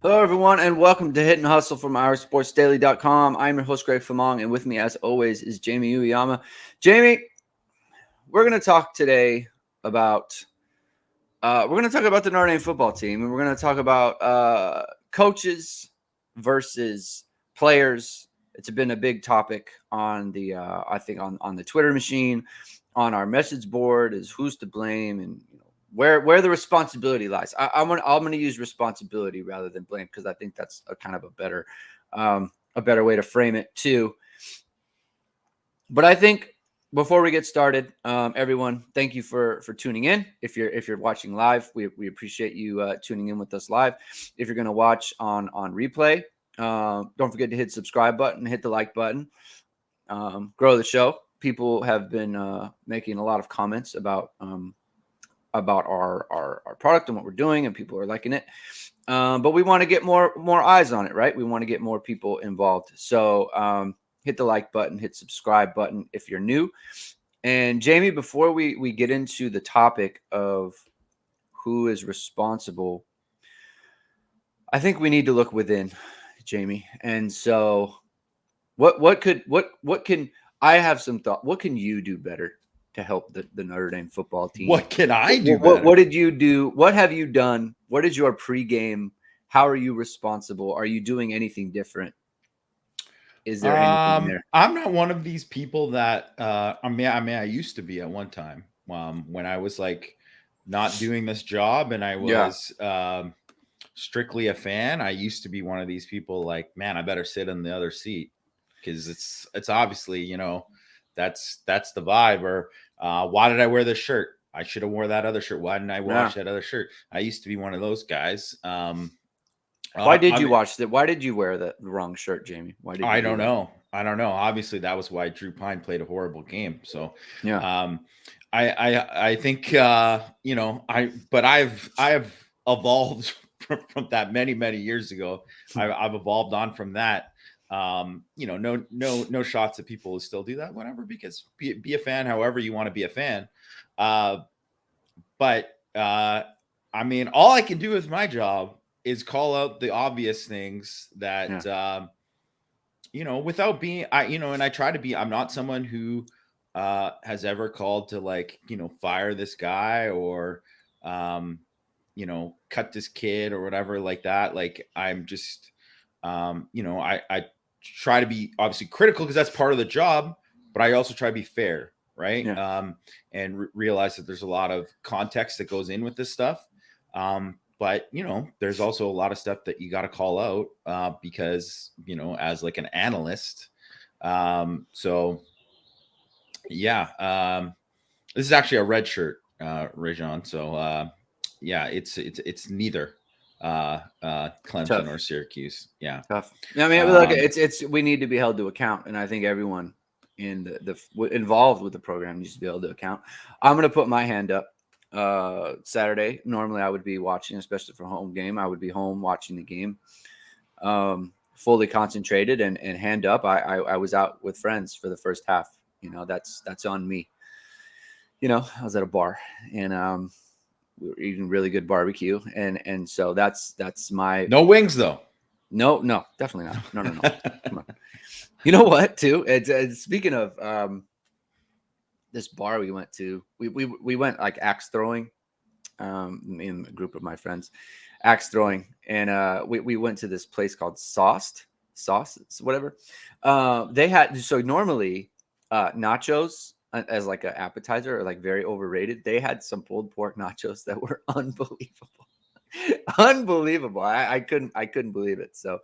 Hello, everyone, and welcome to Hit and Hustle from OurSportsDaily.com. I'm your host, Greg Famong, and with me, as always, is Jamie Uyama. Jamie, we're going to talk today about the Notre Dame football team, and we're going to talk about coaches versus players. It's been a big topic on the on the Twitter machine, on our message board, is who's to blame and where the responsibility lies. I'm gonna use responsibility rather than blame, because I think that's a kind of a better way to frame it too. But I think before we get started, everyone, thank you for tuning in. If you're watching live, we appreciate you tuning in with us live. If you're gonna watch on replay, don't forget to hit subscribe button, hit the like button, grow the show. People have been making a lot of comments about our product and what we're doing, and people are liking it. But we want to get more eyes on it, right? We want to get more people involved. So hit the like button, hit subscribe button if you're new. And Jamie, before we get into the topic of who is responsible, I think we need to look within, Jamie. And so what can I have some thought? What can you do better to help the Notre Dame football team? What can I do better? What did you do? What have you done? What is your pregame? How are you responsible? Are you doing anything different? Is there anything there? I'm not one of these people that I used to be at one time when I was like not doing this job and I was strictly a fan. I used to be one of these people like, man, I better sit in the other seat because it's obviously, that's the vibe. Or why did I wear this shirt? I should have wore that other shirt. Why didn't I wash that other shirt? I used to be one of those guys. Why did you watch that? Why did you wear the wrong shirt, Jamie? Why did you I don't know. I don't know. Obviously, that was why Drew Pine played a horrible game. So, yeah. I think but I've evolved from that many years ago. I've evolved on from that. No shots at people who still do that, whatever. Because be a fan, however you want to be a fan. But I mean, all I can do with my job is call out the obvious things that without being and I try to be. I'm not someone who has ever called to fire this guy or cut this kid or whatever like that. Like I'm just I try to be obviously critical because that's part of the job, but I also try to be fair, right? Yeah. And realize that there's a lot of context that goes in with this stuff. But there's also a lot of stuff that you got to call out because as like an analyst. So yeah, this is actually a red shirt, Rajon. So yeah, it's neither Clemson Tough. or Syracuse. Yeah, Tough. I mean, look, it's we need to be held to account, and I think everyone in the involved with the program needs to be held to account. I'm going to put my hand up. Saturday, normally I would be watching, especially for home game. I would be home watching the game, fully concentrated and hand up. I was out with friends for the first half. That's on me. I was at a bar and we were eating really good barbecue, and so that's my no wings though. No, definitely not. No. Come on. You know what? Too. It's speaking of this bar we went to, we went like axe throwing, in a group of my friends, axe throwing, and we went to this place called Sauce, whatever. They had, so normally nachos as like an appetizer are like very overrated. They had some pulled pork nachos that were unbelievable. Unbelievable. I couldn't believe it. So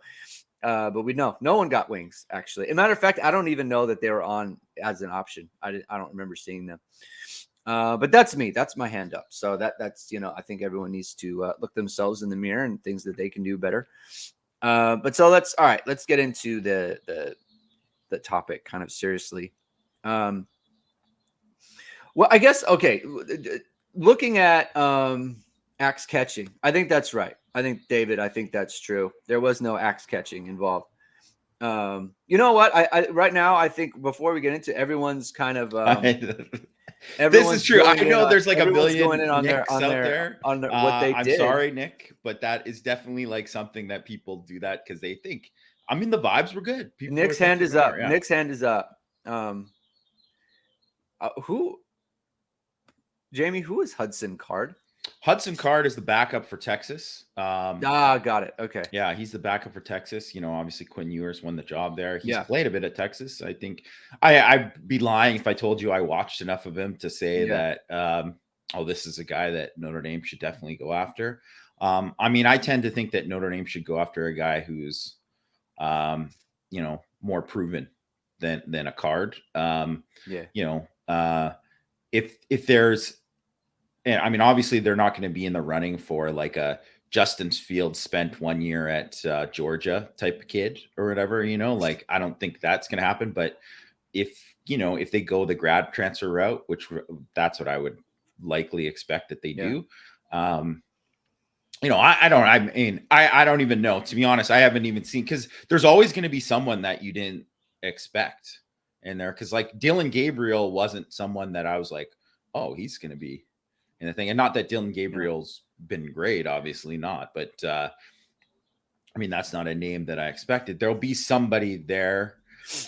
but no one got wings, actually. As a matter of fact, I don't even know that they were on as an option. I don't remember seeing them. But that's me. That's my hand up. So that's I think everyone needs to look themselves in the mirror and things that they can do better. But so let's get into the topic kind of seriously. Well, I guess okay. Looking at axe catching, I think that's right. I think that's true. There was no axe catching involved. You know what? I right now, I think before we get into everyone's kind of This is true. I know there's like a everyone's billion going in on Nicks out there. what they I'm did. sorry, Nick, but that is definitely like something that people do that because they think. I mean, the vibes were good. People Nick's hand is up. Yeah. Nick's hand is up. Who, Jamie? Who is Hudson Card? Hudson Card is the backup for Texas. Got it. Okay. Yeah, he's the backup for Texas. You know, obviously Quinn Ewers won the job there. He's played a bit at Texas. I think I'd be lying if I told you I watched enough of him to say that, this is a guy that Notre Dame should definitely go after. I mean, I tend to think that Notre Dame should go after a guy who's, more proven than a Card. If there's, and I mean, obviously they're not going to be in the running for like a Justin Fields spent 1 year at Georgia type of kid or whatever, like, I don't think that's going to happen. But if they go the grad transfer route, which that's what I would likely expect that they do. I don't even know, to be honest. I haven't even seen, because there's always going to be someone that you didn't expect in there. Because like Dylan Gabriel wasn't someone that I was like, oh, he's going to be in the thing. And not that Dylan Gabriel's been great, obviously not. But I mean, that's not a name that I expected. There'll be somebody there.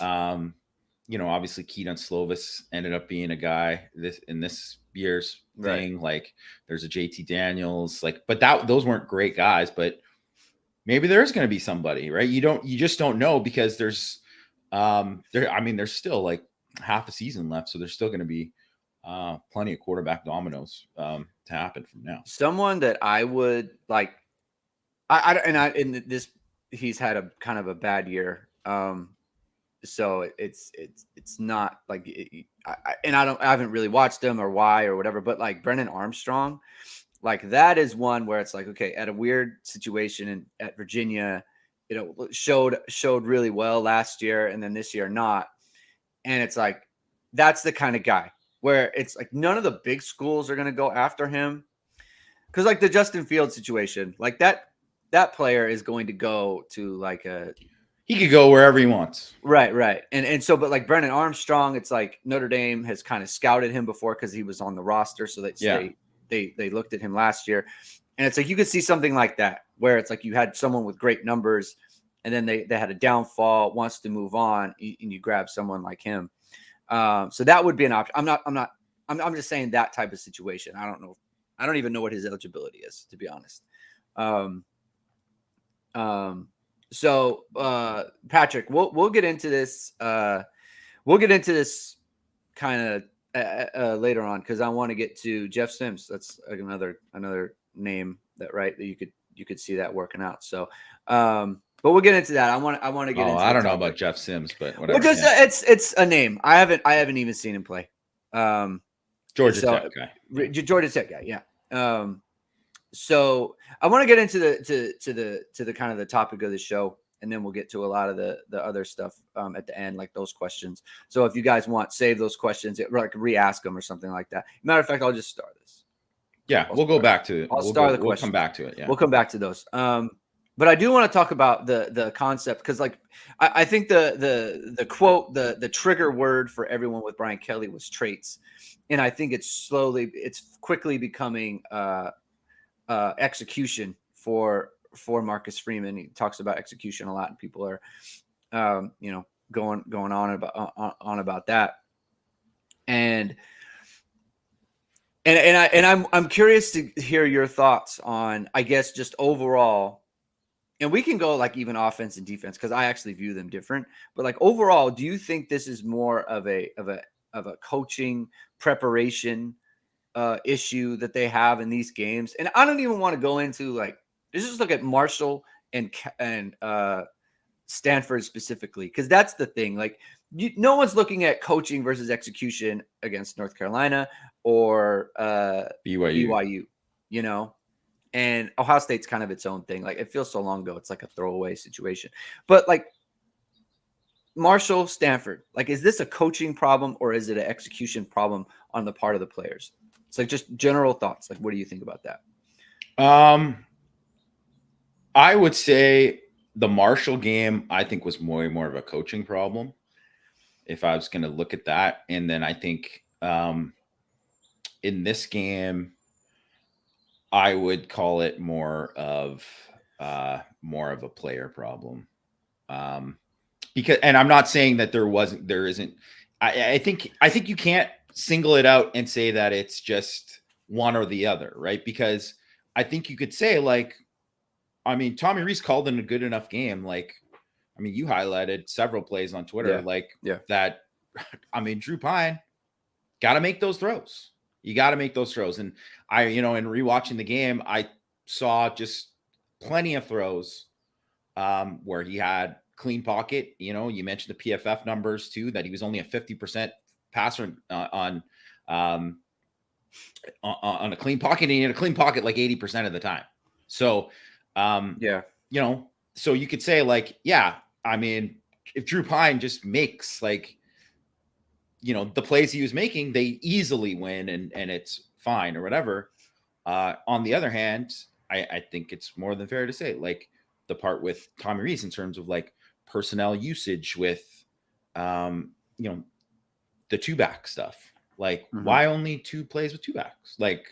Obviously Keaton Slovis ended up being a guy in this year's thing. Like there's a JT Daniels, but those weren't great guys, but maybe there's going to be somebody, right? You just don't know, because there's still like half a season left. So there's still going to be plenty of quarterback dominoes to happen from now. Someone that I would like, he's had a kind of a bad year. So it's not like, I haven't really watched him or why or whatever, but like Brennan Armstrong, like that is one where it's like, okay, at a weird situation at Virginia, showed really well last year, and then this year not. And it's like, that's the kind of guy where it's like none of the big schools are going to go after him. Cause like the Justin Fields situation, like that player is going to go to like he could go wherever he wants. Right. And so, but like Brennan Armstrong, it's like Notre Dame has kind of scouted him before because he was on the roster. So they looked at him last year. And it's like, you could see something like that where it's like you had someone with great numbers and then they had a downfall, wants to move on, and you grab someone like him. So that would be an option. I'm just saying that type of situation. I don't know. I don't even know what his eligibility is, to be honest. So Patrick, we'll get into this. We'll get into this kind of later on, because I want to get to Jeff Sims. That's another name that you could see that working out. So, but we'll get into that. I want to get into. I don't know about Jeff Sims, but whatever. Because it's a name. I haven't even seen him play. Georgia Tech guy. Georgia Tech guy. Yeah. So I want to get into the kind of the topic of the show, and then we'll get to a lot of the other stuff at the end, like those questions. So if you guys want, save those questions, like re-ask them or something like that. Matter of fact, I'll just start this. Yeah, we'll go back to it. We'll come back to it. Yeah, we'll come back to those. But I do want to talk about the concept, because like I think the quote, the trigger word for everyone with Brian Kelly was traits, and I think it's quickly becoming execution for Marcus Freeman. He talks about execution a lot, and people are going on about that. And I'm curious to hear your thoughts on, I guess, just overall. And we can go like even offense and defense, because I actually view them different. But like overall, do you think this is more of a coaching preparation issue that they have in these games? And I don't even want to go into like, let's just look at Marshall and Stanford specifically, because that's the thing. Like, no one's looking at coaching versus execution against North Carolina or BYU, and Ohio State's kind of its own thing. Like, it feels so long ago, it's like a throwaway situation. But like Marshall, Stanford, like, is this a coaching problem or is it an execution problem on the part of the players? It's like, just general thoughts. Like, what do you think about that? I would say the Marshall game, I think, was more of a coaching problem, if I was going to look at that. And then I think in this game, I would call it more of a player problem. Because, and I'm not saying that there isn't. I think you can't single it out and say that it's just one or the other, right? Because I think you could say, like, I mean, Tommy Rees called in a good enough game. Like, I mean, you highlighted several plays on Twitter, that. I mean, Drew Pine got to make those throws. You got to make those throws. And in rewatching the game, I saw just plenty of throws where he had clean pocket. You mentioned the PFF numbers too, that he was only a 50% passer on a clean pocket, and he had a clean pocket like 80% of the time. So, so you could say, like, yeah, I mean, if Drew Pine just makes, like, the plays he was making, they easily win and it's fine or whatever. On the other hand, I think it's more than fair to say, like, the part with Tommy Rees in terms of, like, personnel usage with, the 2-back stuff. Like, why only 2 plays with 2 backs? Like,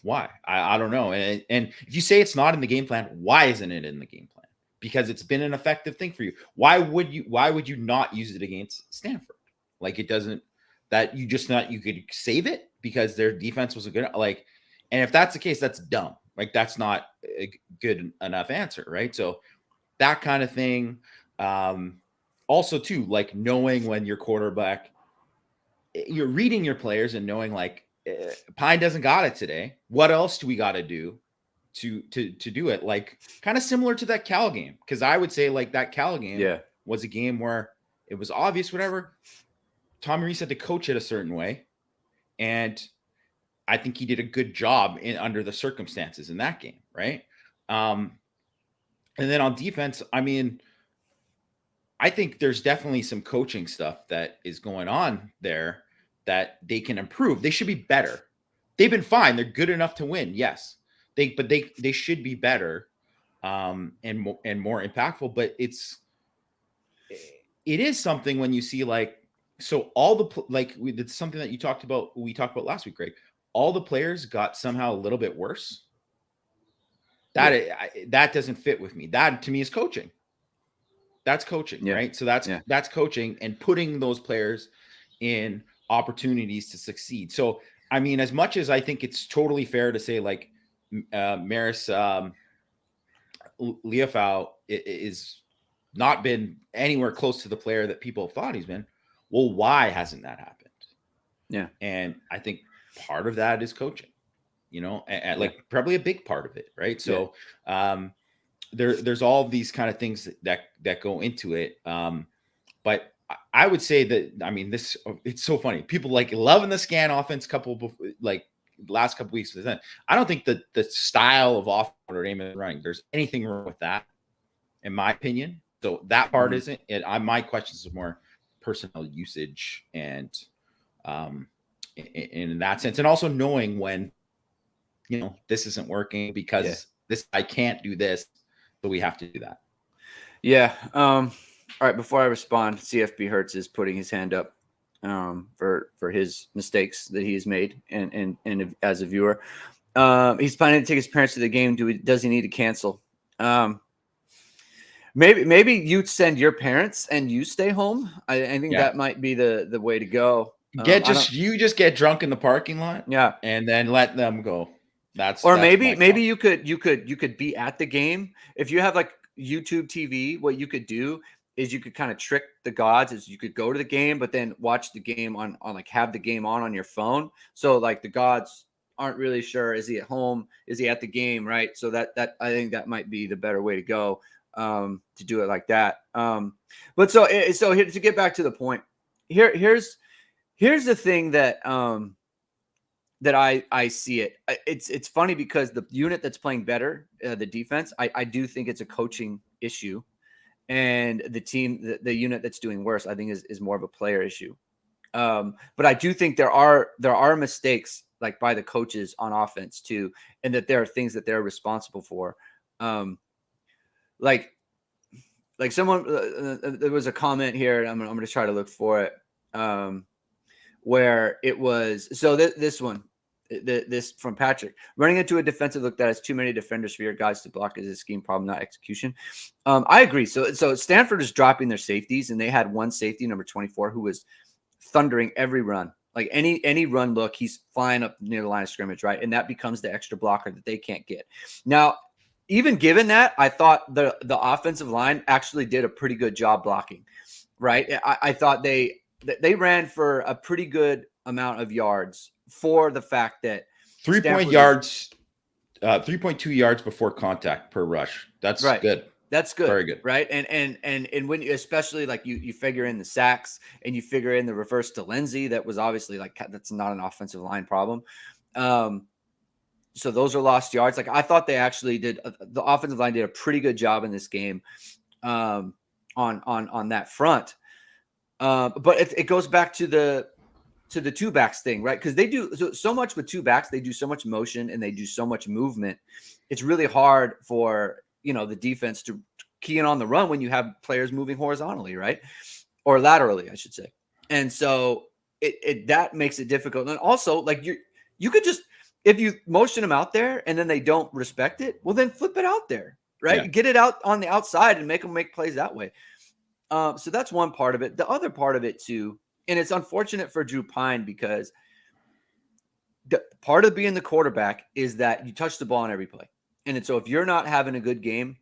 why? I don't know. And if you say it's not in the game plan, why isn't it in the game plan? Because it's been an effective thing for you. Why would you not use it against Stanford? Like, it doesn't, that you just not, you could save it because their defense was a good, like, and if that's the case, that's dumb. Like, that's not a good enough answer, right? So that kind of thing. Also too, like, knowing when your quarterback, you're reading your players and knowing, like, Pine doesn't got it today. What else do we got to do to do it? Like, kind of similar to that Cal game. Cause I would say, like, that Cal game was a game where it was obvious, whatever. Tommy Rees had to coach it a certain way. And I think he did a good job under the circumstances in that game. Right. And then on defense, I mean, I think there's definitely some coaching stuff that is going on there that they can improve. They should be better. They've been fine. They're good enough to win. Yes. But they should be better and more impactful. But it is something when you see, like, so all the, like, it's something that we talked about last week, Greg. All the players got somehow a little bit worse. That doesn't fit with me. That to me is coaching. That's coaching, right? So that's coaching and putting those players in opportunities to succeed. So, I mean, as much as I think it's totally fair to say, like, Maris Leofau is not been anywhere close to the player that people have thought he's been. Well, why hasn't that happened? Yeah. And I think part of that is coaching, and like probably a big part of it, right? So there's all of these kind of things that go into it. But I would say that, I mean, it's so funny. People, like, loving the scan offense last couple weeks. I don't think that the style of offense Notre Dame is running, there's anything wrong with that, in my opinion. So that part isn't it. My questions is more personnel usage and in that sense, and also knowing when this isn't working because I can't do this, but we have to do that. All right, before I respond, CFB Hertz is putting his hand up for his mistakes that he's made and as a viewer. He's planning to take his parents to the game. Does he need to cancel? Maybe you send your parents and you stay home. I think that might be the way to go. You just get drunk in the parking lot. Yeah. And then let them go. Maybe you could be at the game. If you have, like, YouTube TV, what you could do is you could kind of trick the gods. Is you could go to the game, but then watch the game on like, have the game on your phone. So, like, the gods aren't really sure, is he at home? Is he at the game? Right. So that I think that might be the better way to go, to do it like that. But so here, to get back to the point, here's the thing that I see it. It's funny because the unit that's playing better, the defense, I do think it's a coaching issue, and the unit that's doing worse, I think is more of a player issue. But I do think there are mistakes, like, by the coaches on offense too, and that there are things that they're responsible for. Like someone, there was a comment here, and I'm going to try to look for it. Where it was, so this one, This from Patrick. Running into a defensive look that has too many defenders for your guys to block is a scheme problem, not execution. I agree. So Stanford is dropping their safeties, and they had one safety, number 24, who was thundering every run. Like any run look, he's flying up near the line of scrimmage, right? And that becomes the extra blocker that they can't get. Now, even given that, I thought the offensive line actually did a pretty good job blocking, right? I thought they ran for a pretty good amount of yards for the fact that 3 yards, 3.2 yards before contact per rush. That's right. Good. That's good. Very good. Right. And when you, especially like you figure in the sacks and you figure in the reverse to Lindsay, that was obviously like, that's not an offensive line problem. So those are lost yards. Like I thought they actually did, the offensive line did a pretty good job in this game on that front. But it goes back to the two backs thing, right? Because they do so much with two backs. They do so much motion and they do so much movement. It's really hard for, the defense to key in on the run when you have players moving horizontally, right? Or laterally, I should say. And so that makes it difficult. And also, like you could just, if you motion them out there and then they don't respect it, well, then flip it out there, right? Yeah. Get it out on the outside and make them make plays that way. So that's one part of it. The other part of it too, and it's unfortunate for Drew Pine because part of being the quarterback is that you touch the ball on every play. And so if you're not having a good game,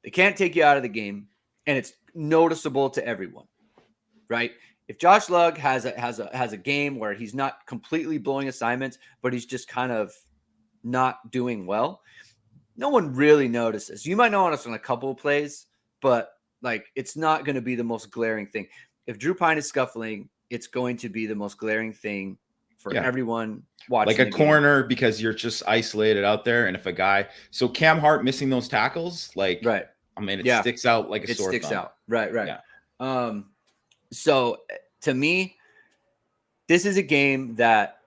they can't take you out of the game, and it's noticeable to everyone, right? If Josh Lugg has a game where he's not completely blowing assignments, but he's just kind of not doing well, no one really notices. You might notice on a couple of plays, but like it's not going to be the most glaring thing. If Drew Pine is scuffling, it's going to be the most glaring thing for everyone watching. Like a corner, because you're just isolated out there. And if a guy, so Cam Hart missing those tackles, like, right. I mean, it sticks out like a sore thumb. It sticks out. Right. Yeah. So to me, this is a game that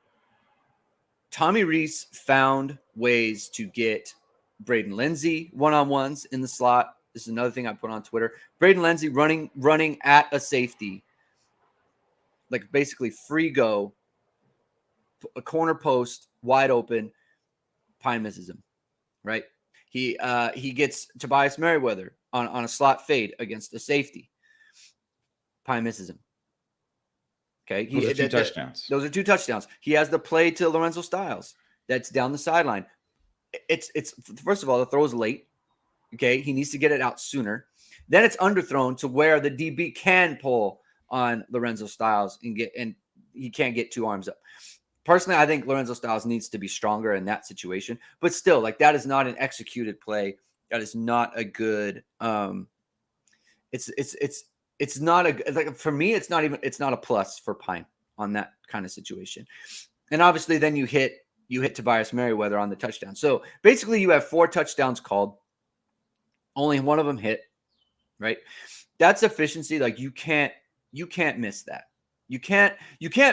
Tommy Rees found ways to get Braden Lindsay one-on-ones in the slot. This is another thing I put on Twitter. Braden Lindsay running at a safety, like basically free go, a corner post, wide open. Pine misses him, right? He gets Tobias Merriweather on a slot fade against a safety. Pine misses him. Okay, those are two touchdowns. Those are two touchdowns. He has the play to Lorenzo Styles that's down the sideline. It's first of all, the throw is late. Okay, he needs to get it out sooner. Then it's underthrown to where the DB can pull on Lorenzo Styles and he can't get two arms up. Personally, I think Lorenzo Styles needs to be stronger in that situation. But still, like that is not an executed play. That is not a good. It's not a like for me. It's not a plus for Pine on that kind of situation. And obviously, then you hit Tobias Merriweather on the touchdown. So basically, you have 4 touchdowns called. Only one of them hit. Right. That's efficiency. Like you can't miss that. You can't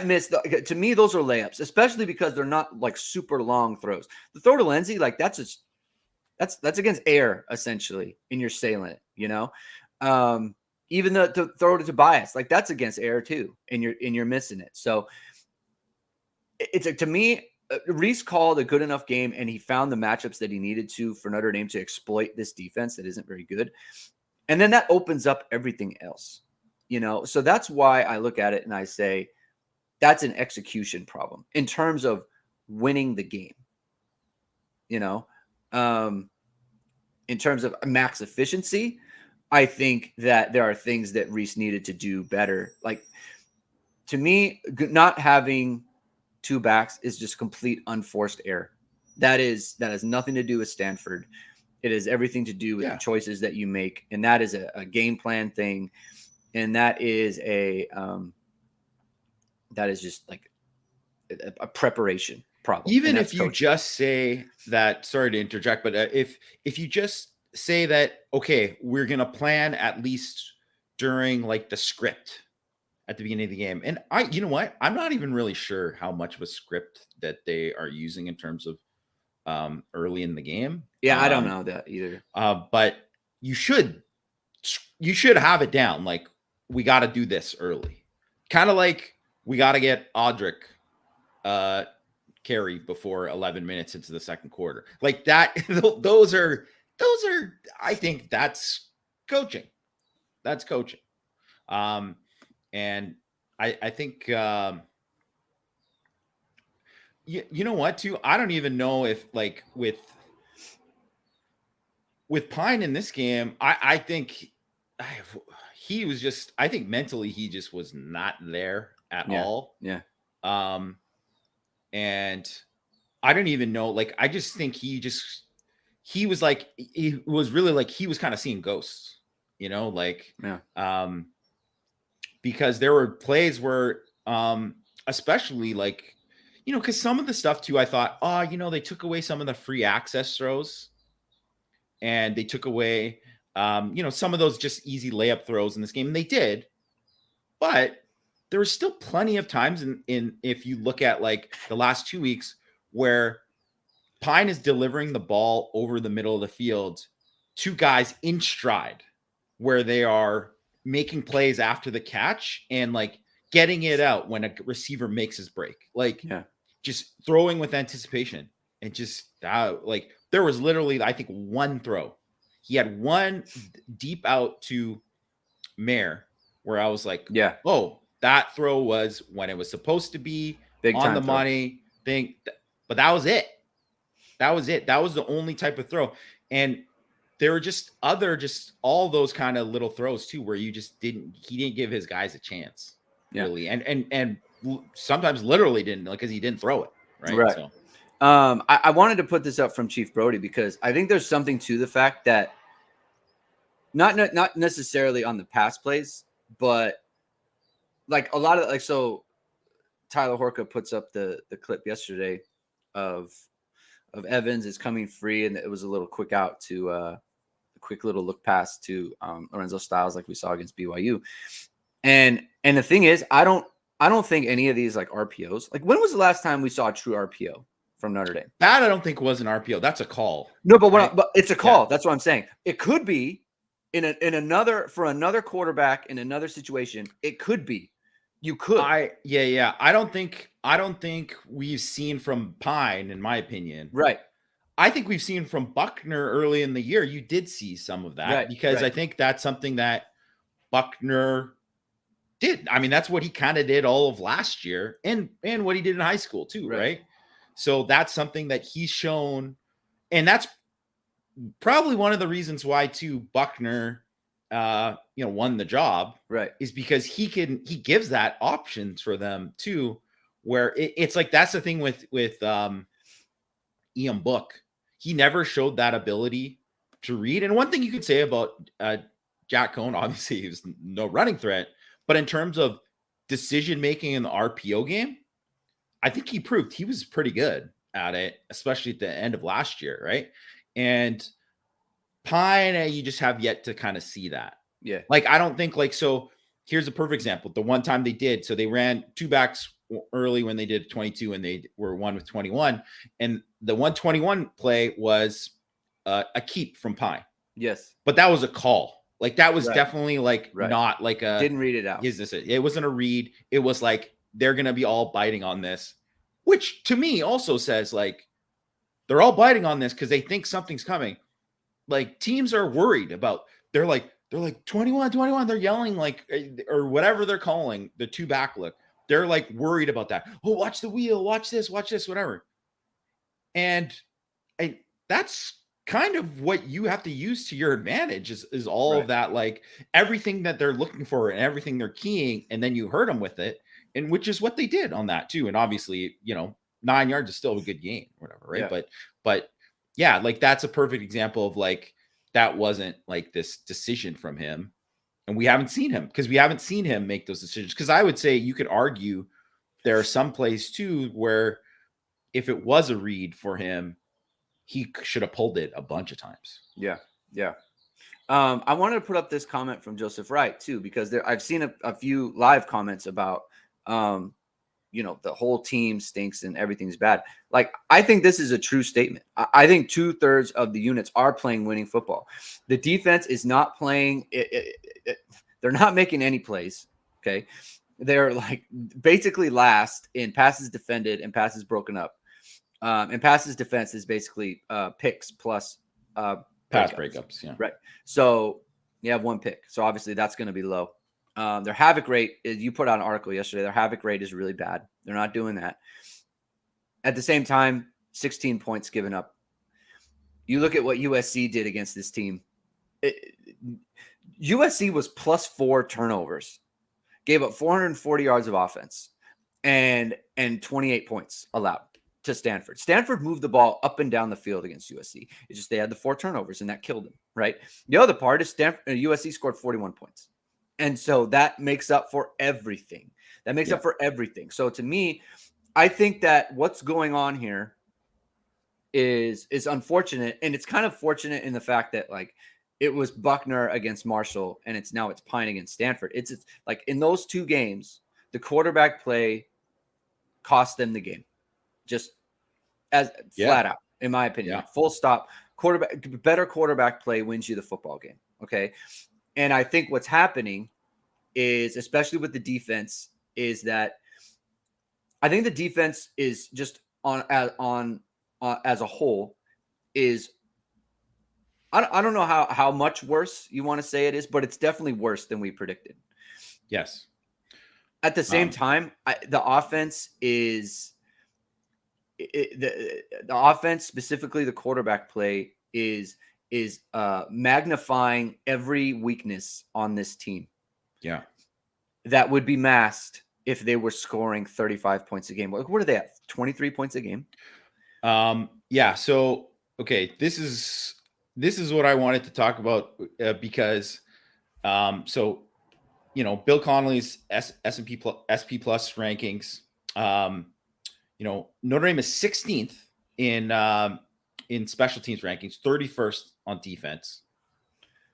miss to me, those are layups, especially because they're not like super long throws. The throw to Lindsay, like that's against air essentially, and you're sailing it, even the throw to Tobias, like that's against air too, and you're missing it. So it's to me, Rees called a good enough game, and he found the matchups that he needed to for Notre Dame to exploit this defense that isn't very good. And then that opens up everything else. So that's why I look at it and I say that's an execution problem in terms of winning the game. In terms of max efficiency, I think that there are things that Rees needed to do better. Like to me, not having 2 backs is just complete unforced error. That has nothing to do with Stanford. It has everything to do with the choices that you make, and that is a game plan thing. And that is just like a preparation problem. Even if you just say that, sorry to interject, but if you just say that, okay, we're going to plan at least during like the script at the beginning of the game. And you know what? I'm not even really sure how much of a script that they are using in terms of early in the game. Yeah, I don't know that either. But you should have it down. Like, we got to do this early. Kind of like we got to get Audric carry before 11 minutes into the second quarter. Like that, those are, I think that's coaching. That's coaching. And I think, you know what, too? I don't even know if, like, with Pine in this game, I think he was just, I think mentally he just was not there at all. Yeah. And I don't even know, like, I just think he was like, he was really like, he was kind of seeing ghosts, you know, like, because there were plays where, especially like, you know, because some of the stuff too, I thought, oh, you know, they took away some of the free access throws, and they took away, you know, some of those just easy layup throws in this game. And they did, but there was still plenty of times in if you look at like the last 2 weeks where Pine is delivering the ball over the middle of the field to guys in stride, where they are making plays after the catch and like getting it out when a receiver makes his break, like just throwing with anticipation. And just like there was literally, I think, one throw. He had one deep out to Mayer where I was like, oh, that throw was when it was supposed to be big on the throw. Money thing. But that was it. That was it. That was the only type of throw. And there were just all those kind of little throws too, where he didn't give his guys a chance, really. And sometimes literally didn't, because he didn't throw it. Right. So. I wanted to put this up from Chief Brody because I think there's something to the fact that not necessarily on the pass plays, but like a lot of, like, so Tyler Horka puts up the clip yesterday of Evans is coming free, and it was a little quick out to a quick little look pass to Lorenzo Styles, like we saw against BYU. And the thing is, I don't think any of these like RPOs, like when was the last time we saw a true RPO from Notre Dame? That I don't think was an RPO. That's a call. No, but but it's a call. Yeah. That's what I'm saying. It could be in another quarterback in another situation. It could be. You could. I don't think we've seen from Pine, in my opinion. Right. I think we've seen from Buckner early in the year. You did see some of that, because I think that's something that Buckner did. I mean, that's what he kind of did all of last year, and what he did in high school too, right? So that's something that he's shown, and that's probably one of the reasons why too Buckner won the job, is because he gives that options for them too, where it's like, that's the thing with Ian Book. He never showed that ability to read. And one thing you could say about Jack Cohn, obviously he was no running threat, but in terms of decision making in the RPO game, I think he proved he was pretty good at it, especially at the end of last year, right? And Pine, you just have yet to kind of see that. Yeah. Like, I don't think, like, so here's a perfect example. The one time they did, so they ran two backs early when they did 22, and they were one with 21. And the 121 play was a keep from Pine. Yes. But that was a call. Like, that was definitely like not like a, didn't read it out. It wasn't a read. It was like, they're going to be all biting on this, which to me also says, like, they're all biting on this because they think something's coming. Like, teams are worried about, they're like 21, they're yelling, like, or whatever they're calling the two back look. They're like worried about that. Oh, watch the wheel, watch this, whatever. And that's kind of what you have to use to your advantage is all of that, like everything that they're looking for and everything they're keying. And then you hurt them with it. And which is what they did on that too. And obviously, 9 yards is still a good gain, whatever. Right. Yeah. But yeah, like that's a perfect example of like, that wasn't like this decision from him. And we haven't seen him make those decisions. Because I would say you could argue there are some plays too where if it was a read for him, he should have pulled it a bunch of times. Yeah. Yeah. I wanted to put up this comment from Joseph Wright too, because I've seen a few live comments about, the whole team stinks and everything's bad. Like, I think this is a true statement. I think 2/3 of the units are playing winning football. The defense is not playing. They're not making any plays. Okay. They're like basically last in passes defended and passes broken up. And passes defense is basically picks plus Pass breakups. breakups. Yeah. Right. So you have one pick. So obviously that's going to be low. Their havoc rate is, you put out an article yesterday, their havoc rate is really bad. They're not doing that. At the same time, 16 points given up. You look at what USC did against this team. USC was +4 turnovers, gave up 440 yards of offense, and 28 points allowed to Stanford. Stanford moved the ball up and down the field against USC. It's just they had the 4 turnovers, and that killed them, right? The other part is USC scored 41 points. And so that makes up for everything. That makes up for everything. So to me, I think that what's going on here is unfortunate, and it's kind of fortunate in the fact that like it was Buckner against Marshall, and it's Pine against Stanford. It's like in those 2 games, the quarterback play cost them the game, just as flat out, in my opinion. Like, full stop. Better quarterback play wins you the football game. Okay, and I think what's happening is, especially with the defense, is that I think the defense is just on as a whole is, I don't know how much worse you want to say it is, but it's definitely worse than we predicted. Yes. At the same time, the offense is the offense, specifically the quarterback play, is magnifying every weakness on this team. Yeah. That would be masked if they were scoring 35 points a game. What are they at? 23 points a game? Yeah. So, okay, this is what I wanted to talk about because, so, you know, Bill Connolly's S&P SP Plus rankings, you know, Notre Dame is 16th in special teams rankings, 31st on defense.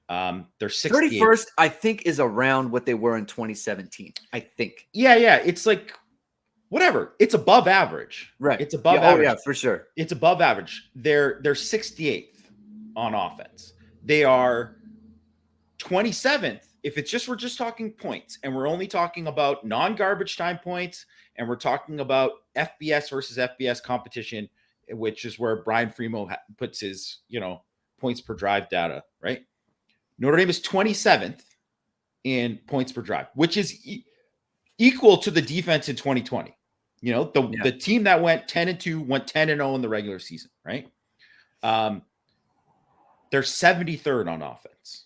They're 31st, I think, is around what they were in 2017. I think. Yeah. It's like, whatever. It's above average. Right. It's above average. Oh, yeah, for sure. It's above average. They're 68th on offense. They are 27th. If we're just talking points, and we're only talking about non-garbage time points, and we're talking about FBS versus FBS competition, which is where Brian Freemo puts his, you know, points per drive data, right? Notre Dame is 27th in points per drive, which is equal to the defense in 2020. You know, the team that went 10-2 went 10-0 in the regular season, right? They're 73rd on offense.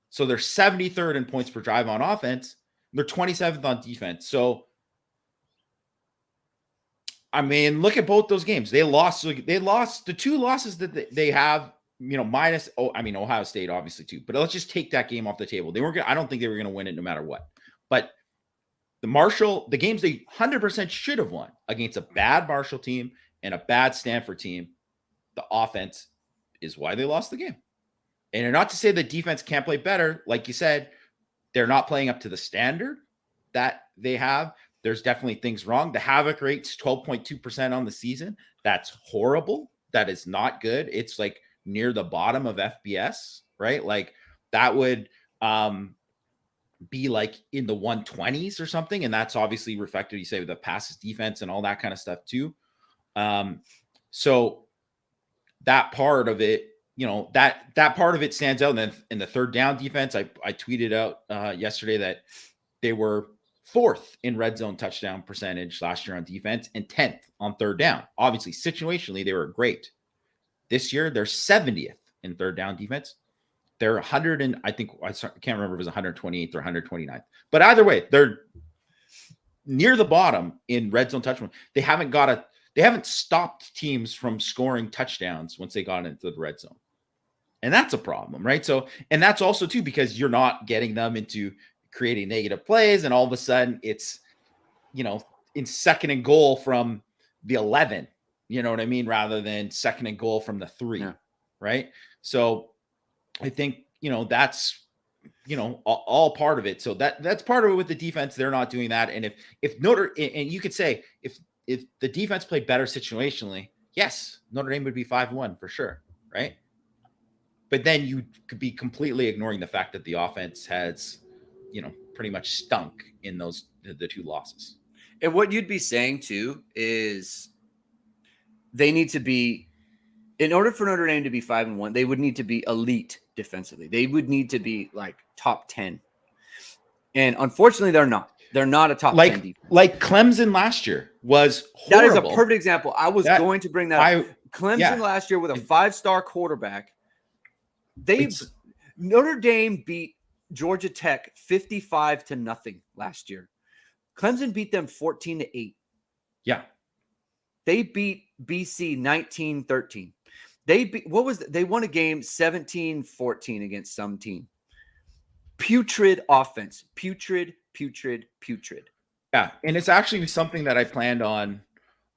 So they're 73rd in points per drive on offense. They're 27th on defense. So, I mean, look at both those games. They lost the 2 losses that they have, you know, minus, Ohio State, obviously, too. But let's just take that game off the table. I don't think they were going to win it no matter what. But the games they 100% should have won against a bad Marshall team and a bad Stanford team, the offense is why they lost the game. And not to say that defense can't play better. Like you said, they're not playing up to the standard that they have. There's definitely things wrong. The havoc rate's 12.2% on the season. That's horrible. That is not good. It's like near the bottom of FBS, right? Like that would be like in the 120s or something. And that's obviously reflected, you say, with the passes defense and all that kind of stuff too. So that part of it, you know, that part of it stands out. And then in the third down defense, I tweeted out yesterday that they were 4th in red zone touchdown percentage last year on defense and 10th on third down. Obviously, situationally, they were great. This year, they're 70th in third down defense. They're 100 and I can't remember if it was 128th or 129th. But either way, they're near the bottom in red zone touchdown. They haven't stopped teams from scoring touchdowns once they got into the red zone. And that's a problem, right? So, and that's also too, because you're not getting them into creating negative plays. And all of a sudden it's, you know, in 2nd and goal from the 11, you know what I mean? Rather than 2nd and goal from the 3, right? So I think, you know, that's, you know, all part of it. So that's part of it with the defense. They're not doing that. And if Notre, and you could say, if the defense played better situationally, yes, Notre Dame would be 5-1 for sure, right? But then you could be completely ignoring the fact that the offense has, you know, pretty much stunk in the 2 losses. And what you'd be saying too is they need to be, in order for Notre Dame to be 5-1, they would need to be elite defensively. They would need to be like top 10. And unfortunately, they're not. They're not a top 10 defense. Like Clemson last year was horrible. That is a perfect example. I was going to bring that up. Clemson last year with a 5-star quarterback. Notre Dame beat Georgia Tech 55-0 last year. Clemson beat them 14-8. Yeah. They beat BC 19-13. They won a game 17-14 against some team. Putrid offense. Putrid. Yeah. And it's actually something that I planned on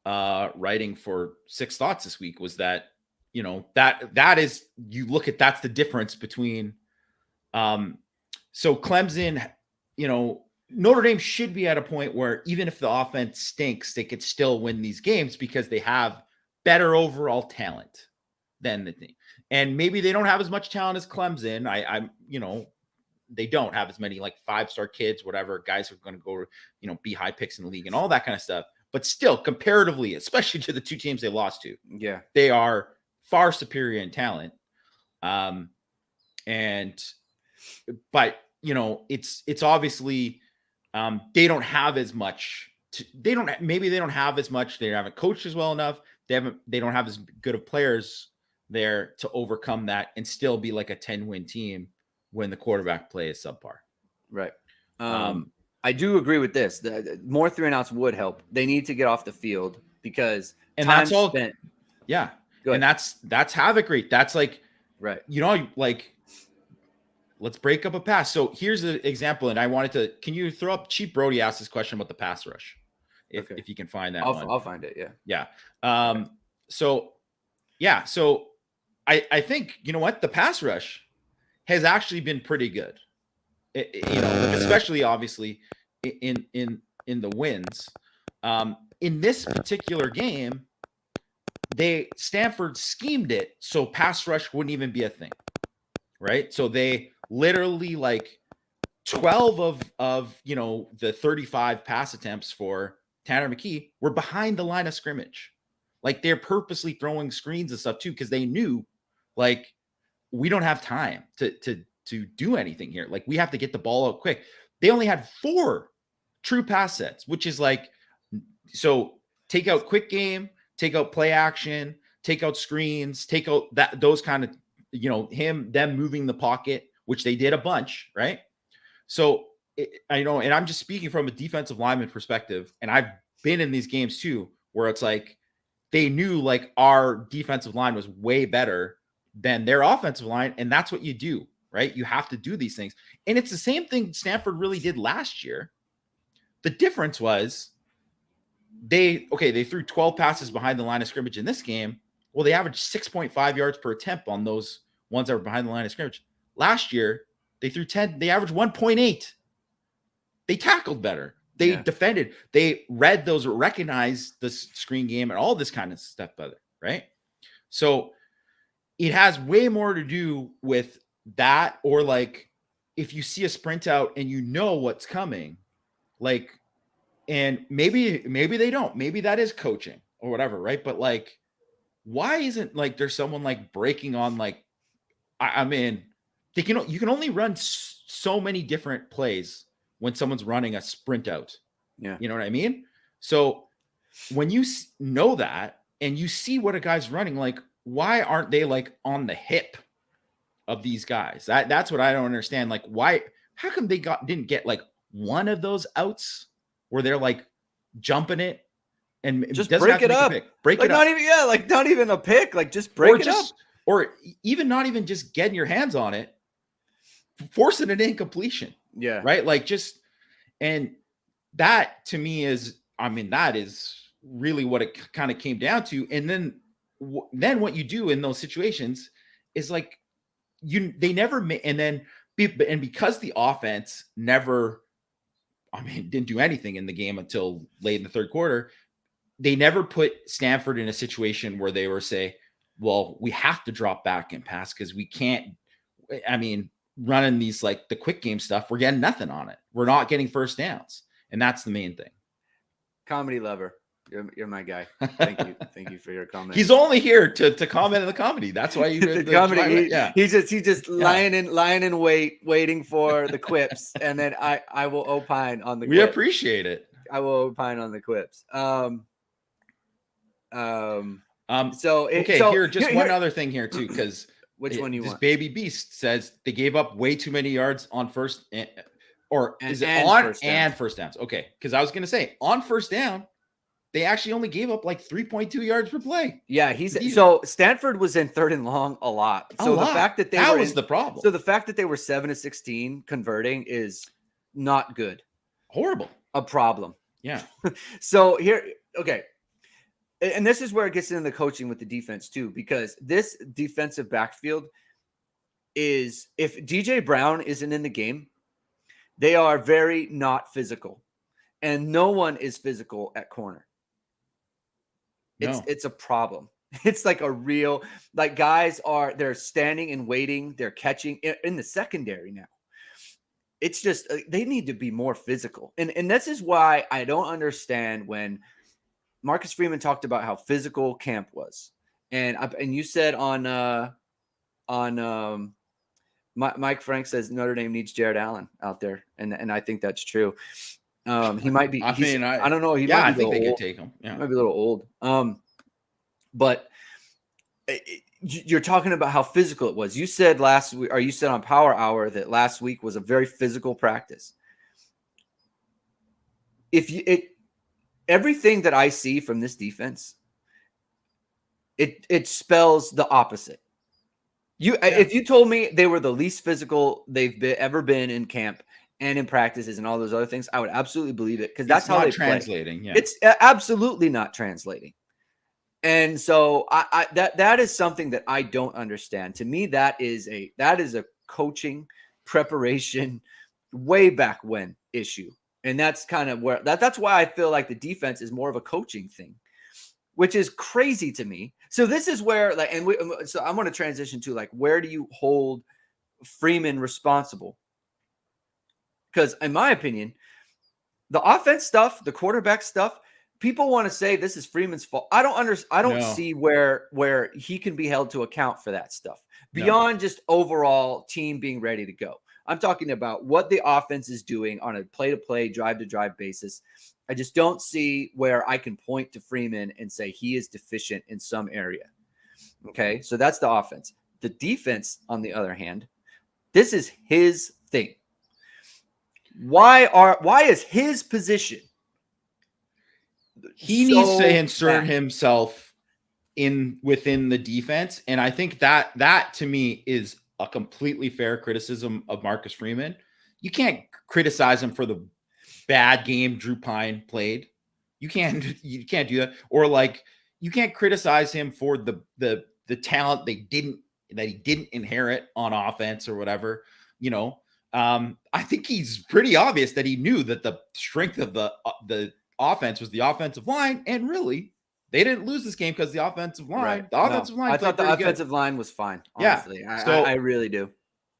writing for Six Thoughts this week, was that, you know, that is, you look at, that's the difference between so Clemson, you know, Notre Dame should be at a point where even if the offense stinks, they could still win these games because they have better overall talent than the team. And maybe they don't have as much talent as Clemson. I'm, you know, they don't have as many like 5-star kids, whatever, guys who are going to go, you know, be high picks in the league and all that kind of stuff. But still, comparatively, especially to the two teams they lost to, yeah, they are far superior in talent. But you know, it's obviously they don't have as much. They don't have as much. They haven't coached as well enough. They don't have as good of players there to overcome that and still be like a 10-win team when the quarterback play is subpar. Right. I do agree with this. The more 3-and-outs would help. They need to get off the field because that's all spent. Yeah. And that's havoc rate. That's like, right. You know, like, let's break up a pass. So here's an example. And I wanted to, can you throw up Chief Brody asked this question about the pass rush? If you can find that one. I'll find it. Yeah. Yeah. So I think, you know what? The pass rush has actually been pretty good. You know, especially obviously in the wins. In this particular game, Stanford schemed it so pass rush wouldn't even be a thing, right? So they literally, like, 12 of you know, the 35 pass attempts for Tanner McKee were behind the line of scrimmage. Like, they're purposely throwing screens and stuff too, because they knew, like, we don't have time to do anything here. Like, we have to get the ball out quick. They only had 4 true pass sets, which is like, so take out quick game, take out play action, take out screens, take out those kind of, you know, them moving the pocket, which they did a bunch, right? So I know, and I'm just speaking from a defensive lineman perspective, and I've been in these games too, where it's like they knew, like, our defensive line was way better than their offensive line, and that's what you do, right? You have to do these things. And it's the same thing Stanford really did last year. The difference was they threw 12 passes behind the line of scrimmage in this game. Well, they averaged 6.5 yards per attempt on those ones that were behind the line of scrimmage. Last year, they threw 10. They averaged 1.8. They tackled better. They defended. They recognized the screen game and all this kind of stuff better, right? So it has way more to do with that, or like if you see a sprint out and you know what's coming, like, and maybe they don't. Maybe that is coaching or whatever, right? But like, why isn't, like, there's someone like breaking on, like, I mean, you can only run so many different plays when someone's running a sprint out. Yeah. You know what I mean? So when you know that and you see what a guy's running, like, why aren't they, like, on the hip of these guys? That's what I don't understand. Like, how come they didn't get like one of those outs where they're like jumping it and just break it up. Break it up. Not even a pick. Like, just break it up. Or even not even just getting your hands on it, forcing an incompletion. Yeah. Right. Like, just, and that to me is, I mean, that is really what it kind of came down to. And then what you do in those situations is, like, they never because the offense never, I mean, didn't do anything in the game until late in the third quarter. They never put Stanford in a situation where they were say, well, we have to drop back and pass because we can't, I mean, running these, like, the quick game stuff, we're getting nothing on it. We're not getting first downs. And that's the main thing. Comedy lover. You're my guy. Thank you for your comment. He's only here to comment on the comedy. That's why you The comedy. yeah. He's just lying in wait, waiting for the quips, and then I will opine on the. We quips. appreciate it. I will opine on the quips. Here, just one other thing here too, because which one you want? Baby Beast says they gave up way too many yards on first, is it and on first downs. and first downs? Okay, because I was gonna say on first down, they actually only gave up like 3.2 yards per play. Yeah, so Stanford was in 3rd and long a lot. So the fact that that was the problem. So the fact that they were 7 of 16 converting is not good. Horrible. A problem. Yeah. So here, okay. And this is where it gets into the coaching with the defense too, because this defensive backfield is, if DJ Brown isn't in the game, they are very not physical, and no one is physical at corner. It's a problem. It's like a real, like guys they're standing and waiting. They're catching in the secondary now. It's just, they need to be more physical. And this is why I don't understand when Marcus Freeman talked about how physical camp was. And you said Mike Frank says Notre Dame needs Jared Allen out there. And I think that's true. He might be, I don't know. He might be, I think they could take him. Yeah. He might be a little old. But you're talking about how physical it was. You said last week, or you said on Power Hour, that last week was a very physical practice. Everything that I see from this defense, it spells the opposite. If you told me they were the least physical they've ever been in camp and in practices and all those other things, I would absolutely believe it, because that's how they translating. Play. Yeah. It's absolutely not translating. And so that is something that I don't understand. To me, that is a coaching preparation way back when issue. And that's kind of where that's why I feel like the defense is more of a coaching thing, which is crazy to me. So this is where, like, so I'm going to transition to, like, where do you hold Freeman responsible? Because in my opinion, the offense stuff, the quarterback stuff, people want to say this is Freeman's fault. I don't see where he can be held to account for that stuff beyond just overall team being ready to go. I'm talking about what the offense is doing on a play-to-play, drive-to-drive basis. I just don't see where I can point to Freeman and say he is deficient in some area. Okay, so that's the offense. The defense, on the other hand, this is his thing. Why is his position? He needs to insert himself within the defense, and I think that to me is a completely fair criticism of Marcus Freeman. You can't criticize him for the bad game Drew Pine played. You can't do that. Or, like, you can't criticize him for the talent that he didn't inherit on offense or whatever. I think he's pretty obvious that he knew that the strength of the offense was the offensive line, and really they didn't lose this game because the offensive line. Right. The offensive line. I thought the offensive line was fine. Honestly, yeah. I really do.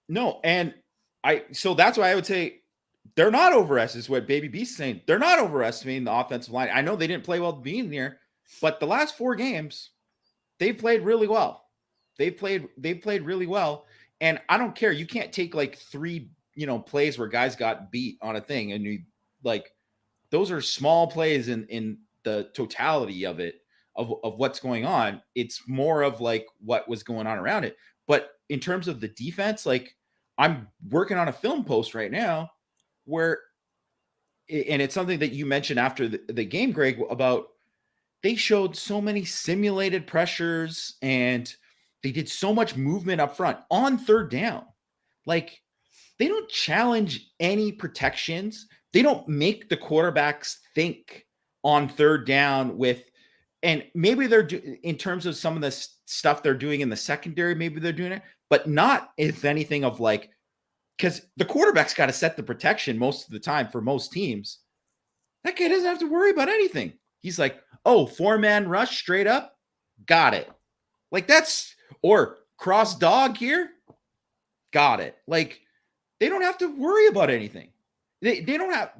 No, and so that's why I would say they're not overestimating. Is what Baby Beast is saying. They're not overestimating the offensive line. I know they didn't play well being there, but the last 4 games, they've played really well. They've played really well, and I don't care. You can't take like 3 plays where guys got beat on a thing, and you like those are small plays in the totality of it, of what's going on. It's more of like what was going on around it. But in terms of the defense, like, I'm working on a film post right now where, and it's something that you mentioned after the game, Greg, about they showed so many simulated pressures and they did so much movement up front on 3rd down. Like, they don't challenge any protections. They don't make the quarterbacks think on 3rd down and maybe they're in terms of some of the stuff they're doing in the secondary, maybe they're doing it, but not if anything of like, because the quarterback's got to set the protection most of the time for most teams. That guy doesn't have to worry about anything. He's like, 4-man rush straight up. Got it. Like, or cross dog here. Got it. Like, they don't have to worry about anything. They don't have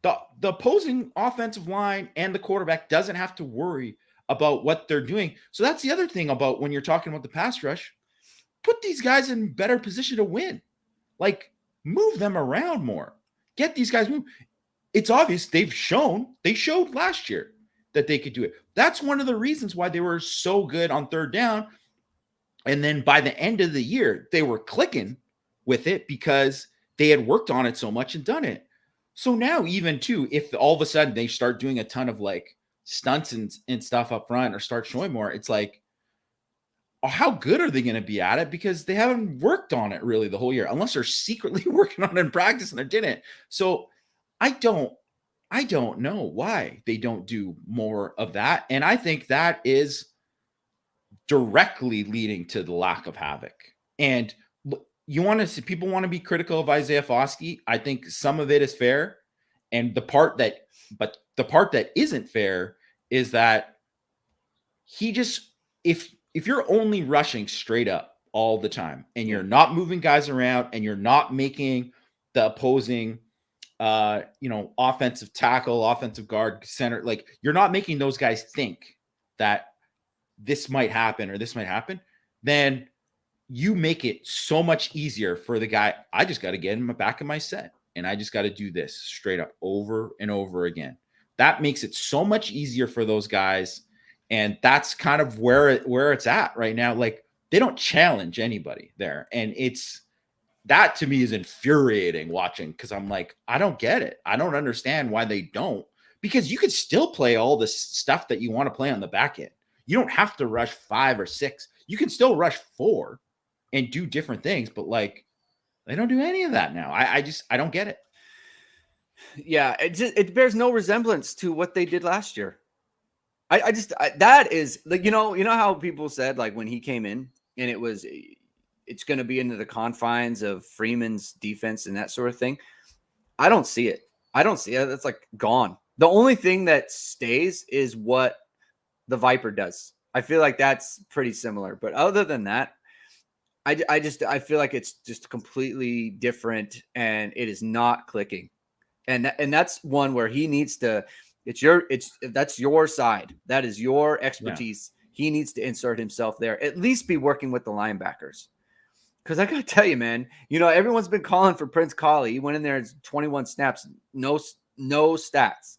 the opposing offensive line and the quarterback doesn't have to worry about what they're doing. So that's the other thing about when you're talking about the pass rush. Put these guys in better position to win. Like, move them around more. Get these guys moved. It's obvious they showed last year that they could do it. That's one of the reasons why they were so good on third down. And then by the end of the year, they were clicking with it because they had worked on it so much and done it. So now, even too, if all of a sudden they start doing a ton of like stunts and stuff up front or start showing more, it's like, how good are they going to be at it? Because they haven't worked on it really the whole year, unless they're secretly working on it in practice and they didn't. So I don't know why they don't do more of that. And I think that is directly leading to the lack of havoc. And you want to see, people want to be critical of Isaiah Foskey. I think some of it is fair. And the part that isn't fair is that he just, if you're only rushing straight up all the time and you're not moving guys around and you're not making the opposing offensive tackle, offensive guard, center, like you're not making those guys think that this might happen or this might happen, then you make it so much easier for the guy. I just got to get him back in my set and I just got to do this straight up over and over again. That makes it so much easier for those guys. And that's kind of where it's at right now. Like, they don't challenge anybody there. And that to me is infuriating watching, because I'm like, I don't get it. I don't understand why they don't, because you could still play all this stuff that you want to play on the back end. You don't have to rush 5 or 6. You can still rush 4 and do different things, but like, they don't do any of that now. I don't get it. Yeah, it bears no resemblance to what they did last year. That is like, you know how people said like when he came in and it's going to be into the confines of Freeman's defense and that sort of thing. I don't see it. It's like gone. The only thing that stays is what the Viper does. I feel like that's pretty similar, but other than that, I feel like it's just completely different and it is not clicking. And that's one where he needs to. That's your side. That is your expertise. Yeah. He needs to insert himself there. At least be working with the linebackers. Because I got to tell you, man, everyone's been calling for Prince Collie. He went in there, 21 snaps, no stats.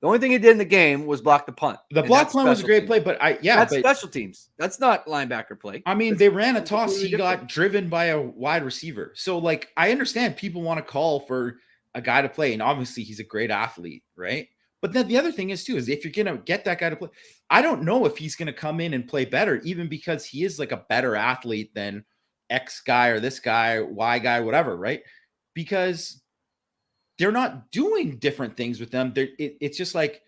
The only thing he did in the game was block the punt. The block punt was a great play, but that's special teams. That's not linebacker play. I mean, they ran a toss. He got driven by a wide receiver. So, like, I understand people want to call for a guy to play, and obviously he's a great athlete, right? But then the other thing is, too, is if you're going to get that guy to play, I don't know if he's going to come in and play better, even because he is like a better athlete than X guy or this guy, Y guy, whatever, right? Because they're not doing different things with them. It's just like,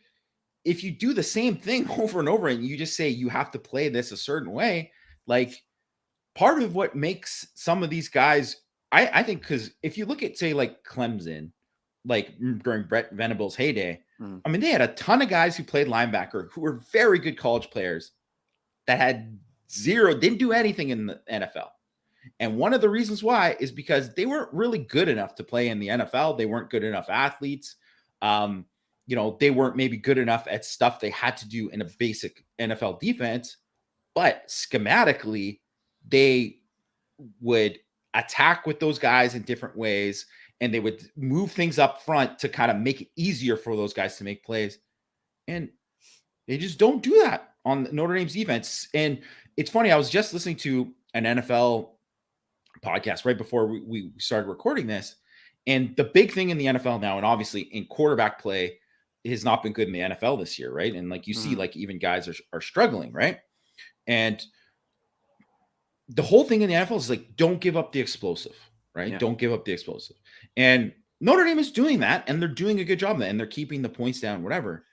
if you do the same thing over and over and you just say you have to play this a certain way, like, part of what makes some of these guys, I think, because if you look at, say, like Clemson, like during Brett Venables' heyday, I mean, they had a ton of guys who played linebacker who were very good college players that had didn't do anything in the NFL. And one of the reasons why is because they weren't really good enough to play in the NFL. They weren't good enough athletes. They weren't maybe good enough at stuff they had to do in a basic NFL defense, but schematically, they would attack with those guys in different ways, and they would move things up front to kind of make it easier for those guys to make plays. And they just don't do that on Notre Dame's defense. And it's funny, I was just listening to an NFL podcast right before we started recording this. And the big thing in the NFL now, and obviously in quarterback play, has not been good in the NFL this year, right? And like you see, like even guys are struggling, right? And the whole thing in the NFL is like, don't give up the explosive, right? Yeah. Don't give up the explosive. And Notre Dame is doing that, and they're doing a good job of that, and they're keeping the points down, whatever.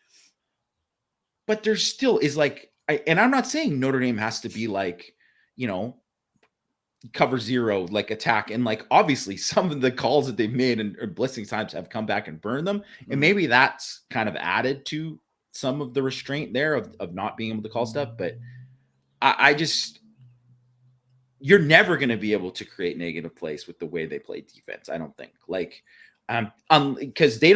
But there still is like, and I'm not saying Notre Dame has to be like, cover zero, like attack. And like, obviously some of the calls that they've made and blitzing times have come back and burned them. And maybe that's kind of added to some of the restraint there of not being able to call stuff. But I just, you're never going to be able to create negative plays with the way they play defense. I don't think. Like, Because they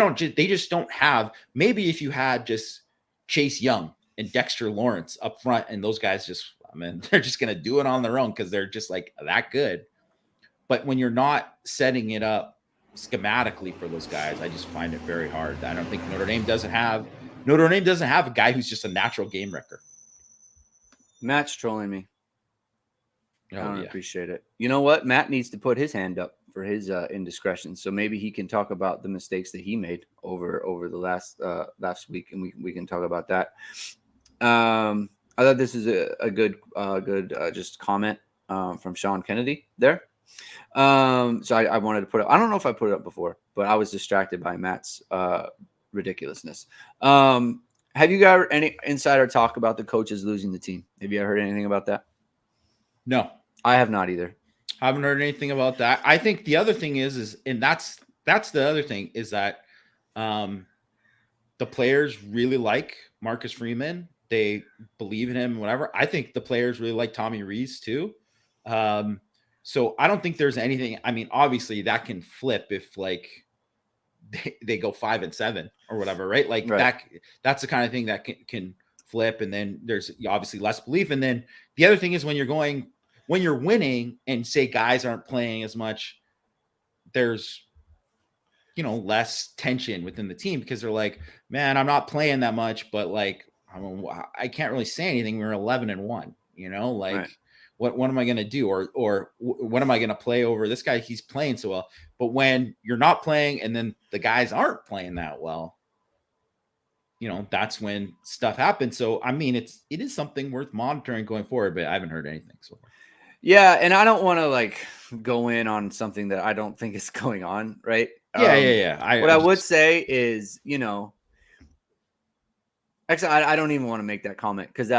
just don't have. Maybe if you had just Chase Young and Dexter Lawrence up front, and those guys just, I mean, they're just gonna do it on their own because they're just like that good. But when you're not setting it up schematically for those guys, I just find it very hard. I don't think Notre Dame doesn't have a guy who's just a natural game wrecker. Matt's trolling me. Oh, I don't appreciate it. You know what? Matt needs to put his hand up for his indiscretion, so maybe he can talk about the mistakes that he made over the last week, and we can talk about that. I thought this is a good just comment from Sean Kennedy there. So I wanted to put it. I don't know if I put it up before, but I was distracted by Matt's ridiculousess. Have you got any insider talk about the coaches losing the team? Have you ever heard anything about that? No, I have not either. I haven't heard anything about that. I think the other thing is, and that's the other thing is that the players really like Marcus Freeman. They believe in him, whatever. I think the players really like Tommy Rees too. So I don't think there's anything. I mean, obviously that can flip if like they go 5-7 or whatever, right? Like that's the kind of thing that can flip, and then there's obviously less belief. And then the other thing is when you're winning and say guys aren't playing as much, there's less tension within the team because they're like, man, I'm not playing that much, but like I can't really say anything. We're 11-1, what am I going to do? Or what am I going to play over this guy? He's playing so well. But when you're not playing and then the guys aren't playing that well, that's when stuff happens. So, I mean, it is something worth monitoring going forward, but I haven't heard anything so far. Yeah. And I don't want to like go in on something that I don't think is going on. Right. Yeah. I would say is, actually, I don't even want to make that comment because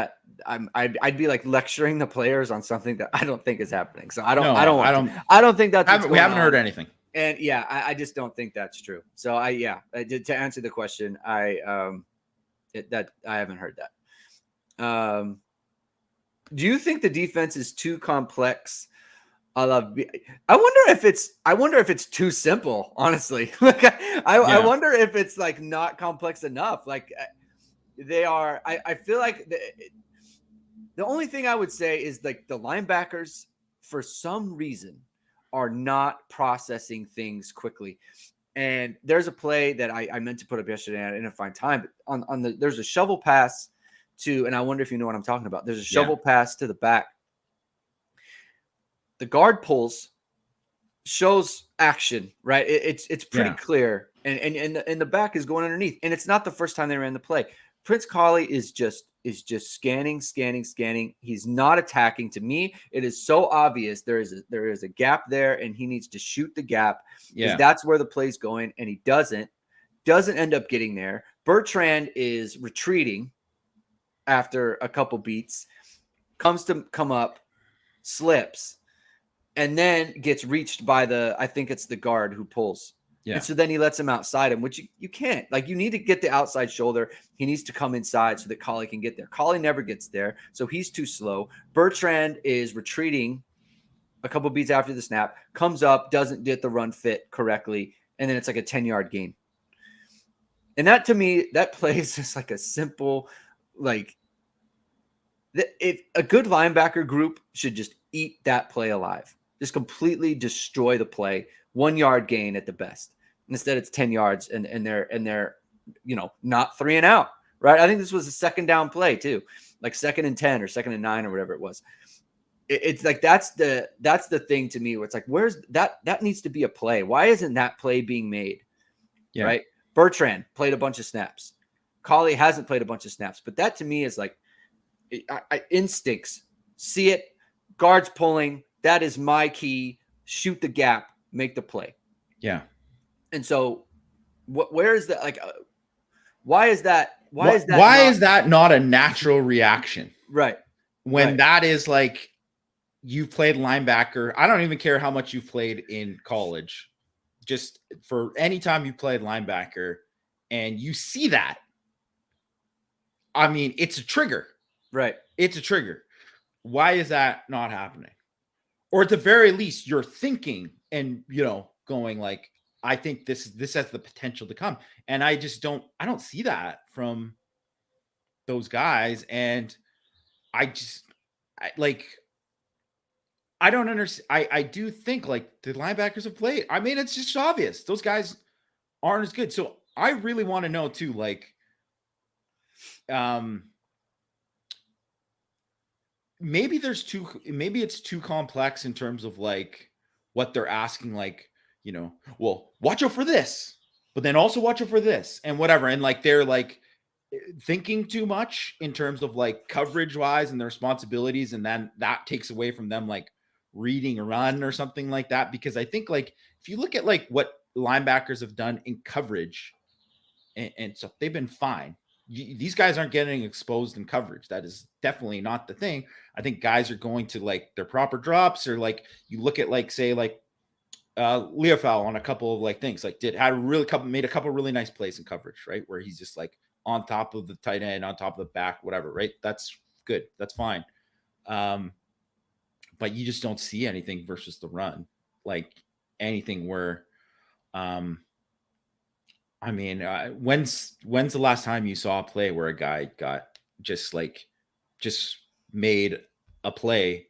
I'd be like lecturing the players on something that I don't think is happening. So I don't think that's we haven't heard anything. And yeah, I just don't think that's true. So to answer the question, I haven't heard that. Do you think the defense is too complex? I wonder if it's too simple. Honestly, I wonder if it's like not complex enough. Like they are. I feel like the only thing I would say is like the linebackers for some reason are not processing things quickly. And there's a play that I meant to put up yesterday and I didn't find time. But there's a shovel pass to, and I wonder if you know what I'm talking about. There's a shovel pass to the back. The guard pulls, shows action, right? It's pretty clear, and the back is going underneath, and it's not the first time they ran the play. Prince Collie is just scanning. He's not attacking. To me, it is so obvious there is a gap there, and he needs to shoot the gap because that's where the play's going, and he doesn't end up getting there. Bertrand is retreating after a couple beats, come up, slips, and then gets reached by I think it's the guard who pulls. Yeah. And so then he lets him outside him, which you can't. Like, you need to get the outside shoulder. He needs to come inside so that Collie can get there. Collie never gets there, so he's too slow. Bertrand is retreating a couple beats after the snap, comes up, doesn't get the run fit correctly, and then it's like a 10-yard gain. And that, to me, that play is just like a simple, like, if a good linebacker group should just eat that play alive. Just completely destroy the play. 1-yard gain at the best. Instead, it's 10 yards and they're not 3 and out, right? I think this was a second down play too, like 2nd and 10 or 2nd and 9 or whatever it was. It's like that's the thing to me where it's like, where's that needs to be a play. Why isn't that play being made? Yeah. Right? Bertrand played a bunch of snaps. Collie hasn't played a bunch of snaps, but that to me is like instincts. See it, guards pulling. That is my key. Shoot the gap, make the play. Yeah. And so, where is that? Like, why is that? Why is that not a natural reaction? Right. When that is like, you played linebacker. I don't even care how much you played in college. Just for any time you played linebacker and you see that, I mean, it's a trigger. Right. It's a trigger. Why is that not happening? Or at the very least, you're thinking and, going like, I think this has the potential to come. And I don't see that from those guys. And I like, I don't understand. I do think like the linebackers have played. I mean, it's just obvious. Those guys aren't as good. So I really want to know too, like, maybe it's too complex in terms of like what they're asking, like, well, watch out for this, but then also watch out for this and whatever. And like, they're like thinking too much in terms of like coverage wise and their responsibilities. And then that takes away from them like reading a run or something like that. Because I think like, if you look at like what linebackers have done in coverage and stuff, they've been fine. These guys aren't getting exposed in coverage. That is definitely not the thing. I think guys are going to like their proper drops, or like you look at like, say like Leofau on a couple of like things, like made a couple really nice plays in coverage, right? Where he's just like on top of the tight end, on top of the back, whatever, right? That's good. That's fine. But you just don't see anything versus the run, like anything where, I mean, when's the last time you saw a play where a guy got just made a play,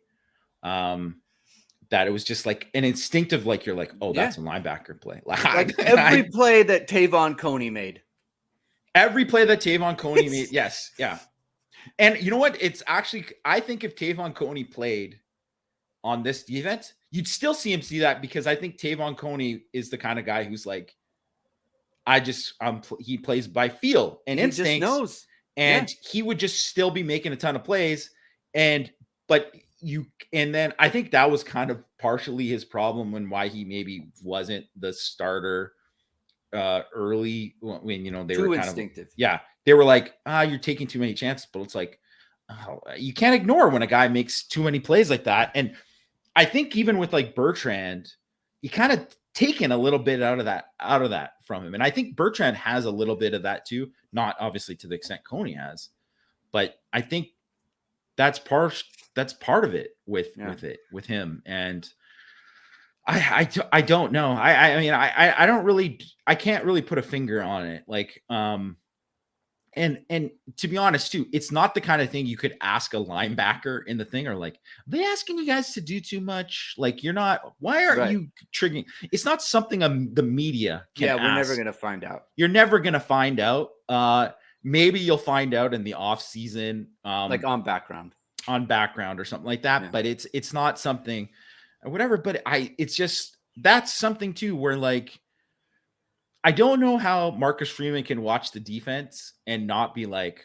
that it was just like an instinctive, like you're like, oh, that's a linebacker play. Like every play that Tavon Coney made. Every play that Tavon Coney made, yes, yeah. And you know what? It's actually, I think if Tavon Coney played on this defense, you'd still see him see that, because I think Tavon Coney is the kind of guy who's like, he plays by feel and instincts. He just knows. And he would just still be making a ton of plays. And then I think that was kind of partially his problem and why he maybe wasn't the starter early, when, they too were kind instinctive. They were like, you're taking too many chances. But it's like, you can't ignore when a guy makes too many plays like that. And I think even with like Bertrand, you kind of taken a little bit out of that from him. And I think Bertrand has a little bit of that too, not obviously to the extent Coney has, but I think that's part of it with him. And I don't know. I mean, I can't really put a finger on it. Like, and to be honest too, it's not the kind of thing you could ask a linebacker in the thing, or like, are they asking you guys to do too much? Like, why aren't you triggering? It's not something the media can ask. We're never going to find out. You're never going to find out. Maybe you'll find out in the off season, like on background or something like that. Yeah. But it's not something or whatever, but it's just, that's something too, where like, I don't know how Marcus Freeman can watch the defense and not be like,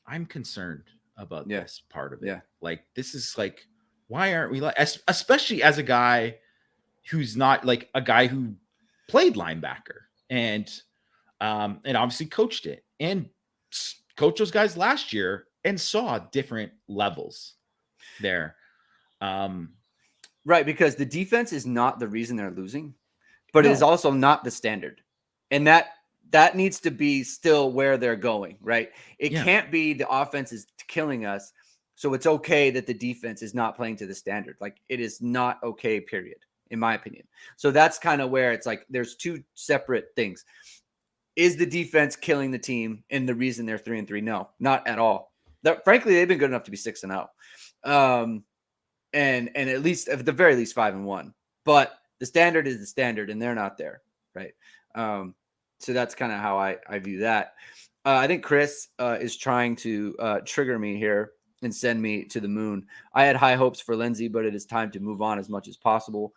I'm concerned about this part of it. Yeah. Like, this is like, why aren't we like, especially as a guy who's not like a guy who played linebacker and obviously coached it and coached those guys last year and saw different levels there. Right. Because the defense is not the reason they're losing, but it is also not the standard. And that needs to be still where they're going, right? It can't be the offense is killing us, so it's okay that the defense is not playing to the standard. Like, it is not okay, period, in my opinion. So that's kind of where it's like there's two separate things. Is the defense killing the team and the reason they're 3-3? No, not at all. Frankly, they've been good enough to be 6-0. And at least, at the very least, 5-1. But the standard is the standard, and they're not there, right? So that's kind of how I view that. I think Chris is trying to trigger me here and send me to the moon. I had high hopes for Lindsey, but it is time to move on as much as possible.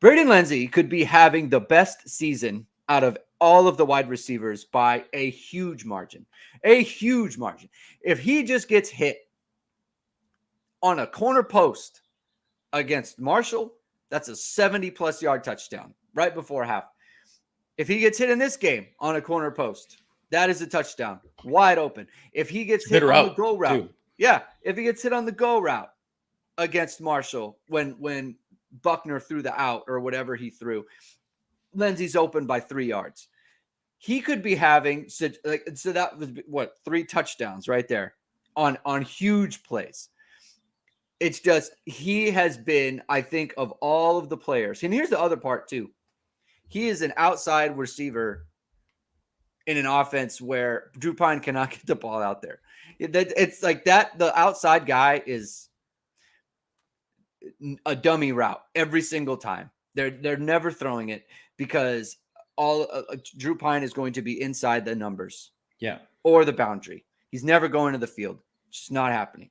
Braden Lindsey could be having the best season out of all of the wide receivers by a huge margin. A huge margin. If he just gets hit on a corner post against Marshall, that's a 70-plus yard touchdown right before half. If he gets hit in this game on a corner post, that is a touchdown, wide open. If he gets hit on the go route, if he gets hit on the go route against Marshall when Buckner threw the out or whatever he threw, Lindsey's open by 3 yards. He could be having so that was 3 touchdowns right there on huge plays. It's just, he has been, I think, of all of the players, and here's the other part too. he is an outside receiver in an offense where Drew Pine cannot get the ball out there. It's like that. The outside guy is a dummy route every single time. They're never throwing it because all Drew Pine is going to be inside the numbers, or the boundary. He's never going to the field. It's just not happening.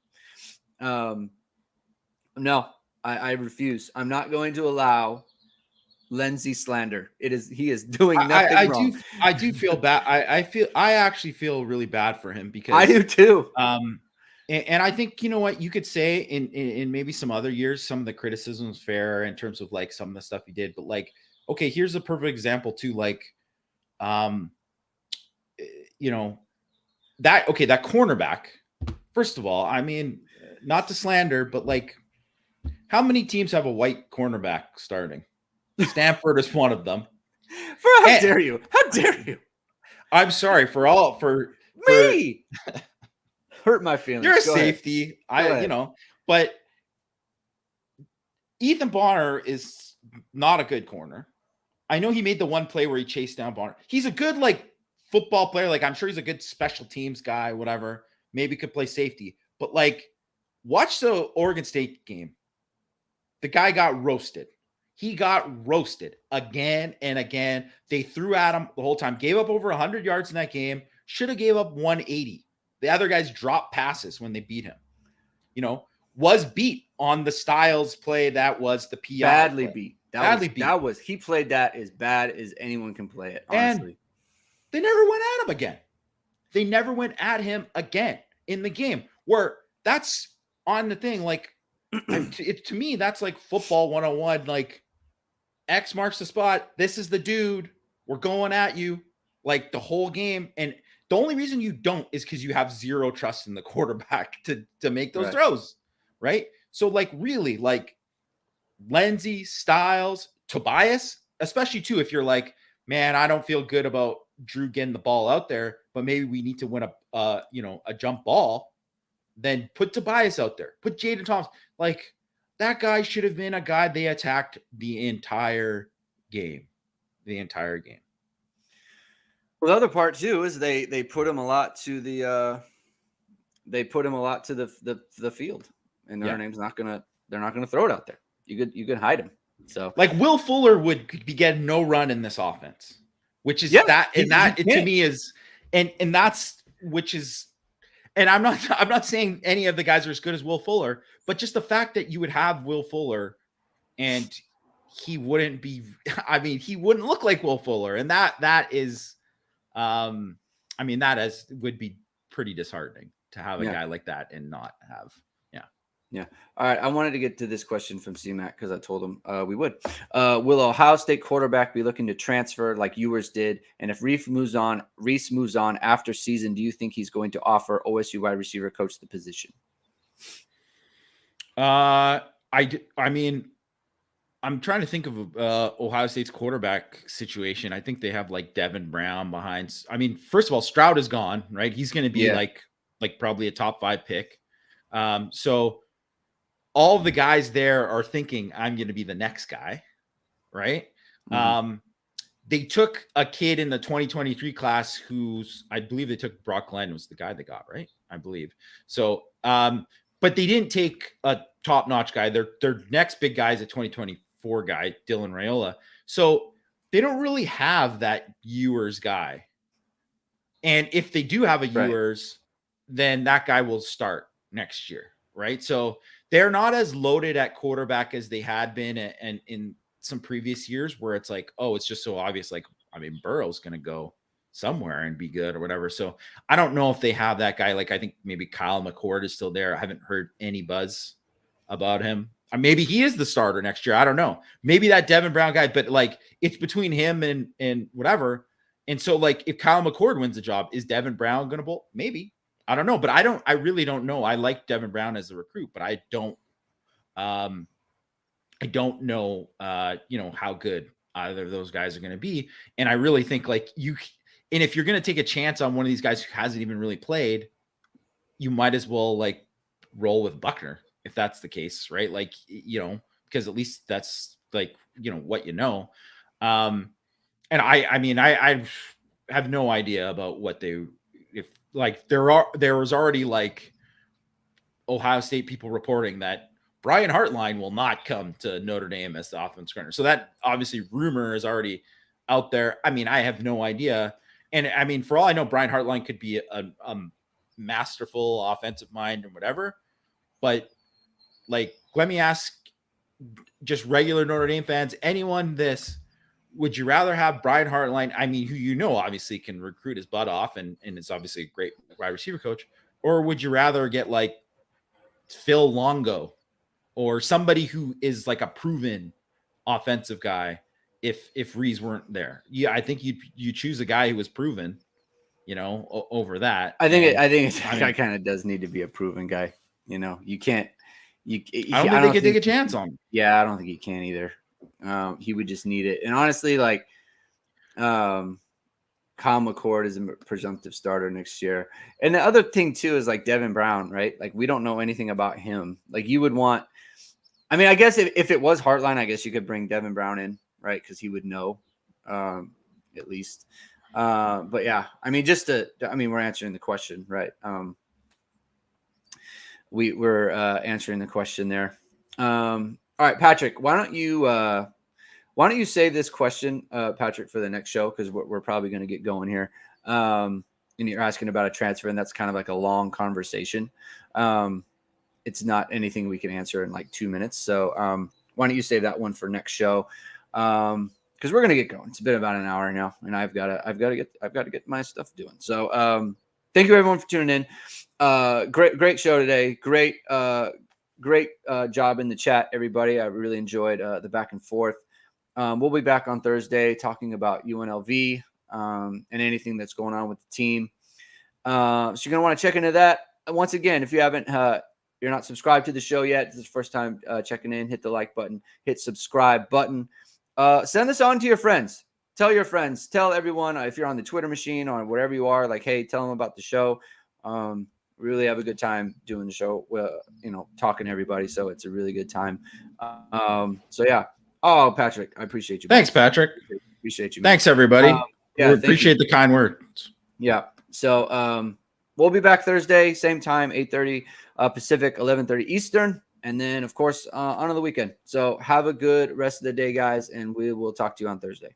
No, I refuse. I'm not going to allow Lindsey slander. He is doing nothing wrong. I do feel bad. I actually feel really bad for him because I do too. And I think, you know what, you could say in maybe some other years, some of the criticism was fair in terms of like some of the stuff he did, but like, okay, here's a perfect example too. Like, you know, that cornerback, first of all, I mean, not to slander, but like, how many teams have a white cornerback starting? Stanford is one of them. How dare you? How dare you? I'm sorry for me. Hurt my feelings. You're a safety. You know, but Ethan Bonner is not a good corner. I know he made the one play where he chased down Bonner. He's a good like football player. Like I'm sure he's a good special teams guy, whatever. Maybe could play safety. But like, watch the Oregon State game. The guy got roasted. He got roasted again and again. They threw at him the whole time. Gave up over 100 yards in that game. Should have gave up 180. The other guys dropped passes when they beat him. You know, was beat on the Styles play. That was the PI. Badly play. Beat. He played that as bad as anyone can play it, honestly. And they never went at him again. They never went at him again in the game, where that's on the thing. Like, to me, that's like football 101. Like, X marks the spot. This is the dude. We're going at you like the whole game. And the only reason you don't is because you have zero trust in the quarterback to make those throws. Right. So like really like Lindsey, Styles, Tobias, especially too, if you're like, man, I don't feel good about Drew getting the ball out there, but maybe we need to win a jump ball, then put Tobias out there, put Jaden Thomas. Like, that guy should have been a guy they attacked the entire game. Well, the other part too is they put him a lot to the field, and their name's they're not gonna throw it out there. You could hide him. So like Will Fuller would be getting no run in this offense, which is to me is and that's which is. And I'm not saying any of the guys are as good as Will Fuller, but just the fact that you would have Will Fuller and he wouldn't be, I mean, he wouldn't look like Will Fuller. And that is, would be pretty disheartening to have a guy like that and not have. Yeah. All right. I wanted to get to this question from CMAC because I told him we would. Will Ohio State quarterback be looking to transfer like Ewers did? And if Reese moves on after season, do you think he's going to offer OSU wide receiver coach the position? I mean, I'm trying to think of Ohio State's quarterback situation. I think they have like Devin Brown behind. I mean, first of all, Stroud is gone, right? He's going to be like probably a top 5 pick. So all of the guys there are thinking I'm going to be the next guy, right? Mm-hmm. They took a kid in the 2023 class I believe they took Brock Glenn was the guy they got, right? I believe. So, but they didn't take a top-notch guy. Their next big guy is a 2024 guy, Dylan Raiola. So they don't really have that Ewers guy. And if they do have a Ewers, then that guy will start next year, right? So they're not as loaded at quarterback as they had been and in some previous years where it's like, oh, it's just so obvious. Like, I mean, Burrow's going to go somewhere and be good or whatever. So I don't know if they have that guy. Like, I think maybe Kyle McCord is still there. I haven't heard any buzz about him. Maybe he is the starter next year. I don't know. Maybe that Devin Brown guy, but like it's between him and whatever. And so like if Kyle McCord wins the job, is Devin Brown going to bowl? Maybe. I don't know, but I really don't know. I like Devin Brown as a recruit, but I don't know, how good either of those guys are going to be. And I really think and if you're going to take a chance on one of these guys who hasn't even really played, you might as well like roll with Buckner if that's the case, right? Like, because at least that's like, what you know. And I mean, I have no idea about what they, if like there was already like Ohio State people reporting that Brian Hartline will not come to Notre Dame as the offense coordinator. So that obviously rumor is already out there. I mean, I have no idea. And I mean, for all I know, Brian Hartline could be a masterful offensive mind or whatever. But like, let me ask just regular Notre Dame fans, anyone this, would you rather have Brian Hartline, I mean, who you know obviously can recruit his butt off and is obviously a great wide receiver coach, or would you rather get like Phil Longo or somebody who is like a proven offensive guy if Rees weren't there? Yeah, I think you choose a guy who was proven, you know, over that. I think it kind of does need to be a proven guy. You know, you can't. I don't think they could take a chance on him. Yeah, I don't think he can either. He would just need it. And honestly, like, Kyle McCord is a presumptive starter next year. And the other thing too is like Devin Brown, right? Like we don't know anything about him. Like you would want. I mean, I guess if it was Hartline, I guess you could bring Devin Brown in, right? Because he would know, at least. But yeah, I mean, we're answering the question, right? We're answering the question there. All right, Patrick, why don't you save this question, Patrick, for the next show? Because we're probably going to get going here. And you're asking about a transfer, and that's kind of like a long conversation. It's not anything we can answer in like 2 minutes. So why don't you save that one for next show? Because we're going to get going. It's been about an hour now, and I've got to get my stuff doing. So thank you everyone for tuning in. Great show today. Great job in the chat, everybody. I really enjoyed the back and forth. We'll be back on Thursday talking about UNLV and anything that's going on with the team. So you're gonna want to check into that. Once again, if you haven't, you're not subscribed to the show yet, this is the first time checking in, hit the like button, hit subscribe button. Send this on to your friends. Tell your friends. Tell everyone if you're on the Twitter machine or wherever you are. Like, hey, tell them about the show. Really have a good time doing the show. Talking to everybody. So it's a really good time. So yeah. Oh, Patrick, I appreciate you. Thanks, Patrick. Appreciate you. Man. Thanks, everybody. We appreciate the kind words. Yeah. So we'll be back Thursday, same time, 8:30 Pacific, 11:30 Eastern. And then, of course, on the weekend. So have a good rest of the day, guys. And we will talk to you on Thursday.